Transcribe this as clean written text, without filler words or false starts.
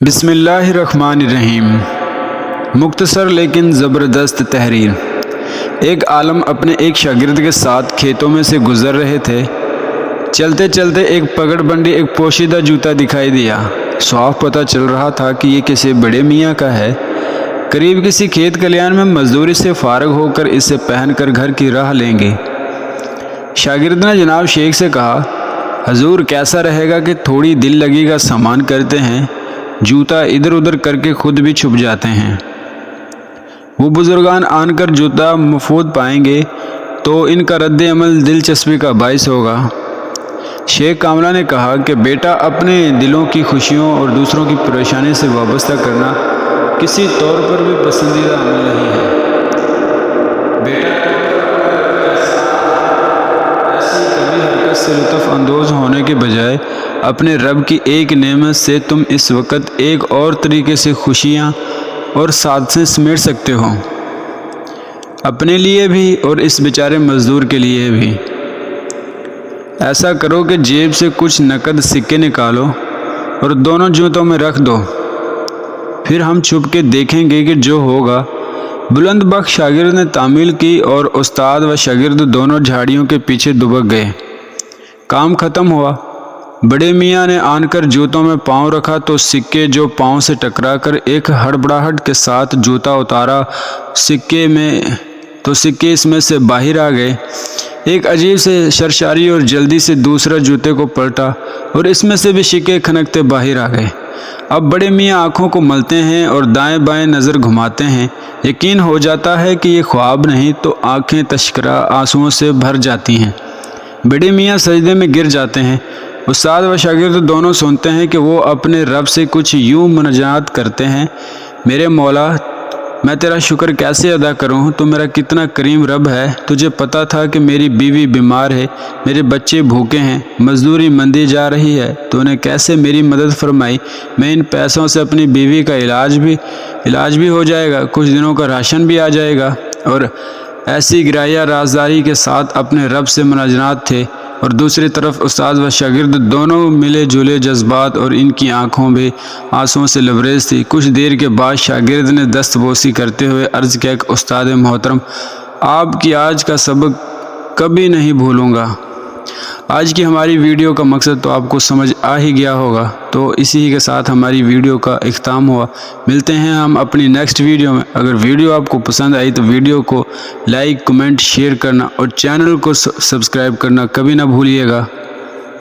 بسم اللہ الرحمن الرحیم۔ مختصر لیکن زبردست تحریر۔ ایک عالم اپنے ایک شاگرد کے ساتھ کھیتوں میں سے گزر رہے تھے۔ چلتے چلتے ایک پگڑ بندی ایک پوشیدہ جوتا دکھائی دیا۔ صاف پتہ چل رہا تھا کہ یہ کسی بڑے میاں کا ہے۔ قریب کسی کھیت کھلیان میں مزدوری سے فارغ ہو کر اسے پہن کر گھر کی راہ لیں گے۔ شاگرد نے جناب شیخ سے کہا، حضور کیسا رہے گا کہ تھوڑی دل لگی کا سامان کرتے ہیں، جوتا ادھر ادھر کر کے خود بھی چھپ جاتے ہیں۔ وہ بزرگان آن کر جوتا مفقود پائیں گے تو ان کا رد عمل دلچسپی کا باعث ہوگا۔ شیخ کاملہ نے کہا کہ بیٹا، اپنے دلوں کی خوشیوں اور دوسروں کی پریشانی سے وابستہ کرنا کسی طور پر بھی پسندیدہ عمل نہیں ہے۔ بیٹا، ایسی کبھی حرکت سے لطف اندوز ہونے کے بجائے اپنے رب کی ایک نعمت سے تم اس وقت ایک اور طریقے سے خوشیاں اور سعادتیں سمیٹ سکتے ہو، اپنے لیے بھی اور اس بیچارے مزدور کے لیے بھی۔ ایسا کرو کہ جیب سے کچھ نقد سکے نکالو اور دونوں جوتوں میں رکھ دو، پھر ہم چھپ کے دیکھیں گے کہ جو ہوگا۔ بلند بخت شاگرد نے تعمیل کی اور استاد و شاگرد دونوں جھاڑیوں کے پیچھے دبک گئے۔ کام ختم ہوا۔ بڑے میاں نے آن کر جوتوں میں پاؤں رکھا تو سکے جو پاؤں سے ٹکرا کر ایک ہڑبڑاہٹ کے ساتھ جوتا اتارا تو سکے اس میں سے باہر آ گئے۔ ایک عجیب سے سرشاری اور جلدی سے دوسرا جوتے کو پلٹا اور اس میں سے بھی سکے کھنکتے باہر آ گئے۔ اب بڑے میاں آنکھوں کو ملتے ہیں اور دائیں بائیں نظر گھماتے ہیں۔ یقین ہو جاتا ہے کہ یہ خواب نہیں تو آنکھیں تشکرہ آنسوؤں سے بھر جاتی ہیں۔ بڑے میاں سجدے میں گر جاتے ہیں۔ استاد و شاگرد دونوں سنتے ہیں کہ وہ اپنے رب سے کچھ یوں مناجات کرتے ہیں، میرے مولا، میں تیرا شکر کیسے ادا کروں؟ تو میرا کتنا کریم رب ہے۔ تجھے پتہ تھا کہ میری بیوی بیمار ہے، میرے بچے بھوکے ہیں، مزدوری مندی جا رہی ہے، تو نے کیسے میری مدد فرمائی۔ میں ان پیسوں سے اپنی بیوی کا علاج بھی ہو جائے گا، کچھ دنوں کا راشن بھی آ جائے گا۔ اور ایسی گرائیہ رازداری کے ساتھ اپنے رب سے مناجات تھے، اور دوسری طرف استاد و شاگرد دونوں ملے جلے جذبات اور ان کی آنکھوں بھی آنسوؤں سے لبریز تھی۔ کچھ دیر کے بعد شاگرد نے دست بوسی کرتے ہوئے عرض کیا کہ استاد محترم، آپ کی آج کا سبق کبھی نہیں بھولوں گا۔ آج کی ہماری ویڈیو کا مقصد تو آپ کو سمجھ آ ہی گیا ہوگا، تو اسی کے ساتھ ہماری ویڈیو کا اختتام ہوا۔ ملتے ہیں ہم اپنی نیکسٹ ویڈیو میں۔ اگر ویڈیو آپ کو پسند آئی تو ویڈیو کو لائک، کمنٹ، شیئر کرنا اور چینل کو سبسکرائب کرنا کبھی نہ بھولیے گا۔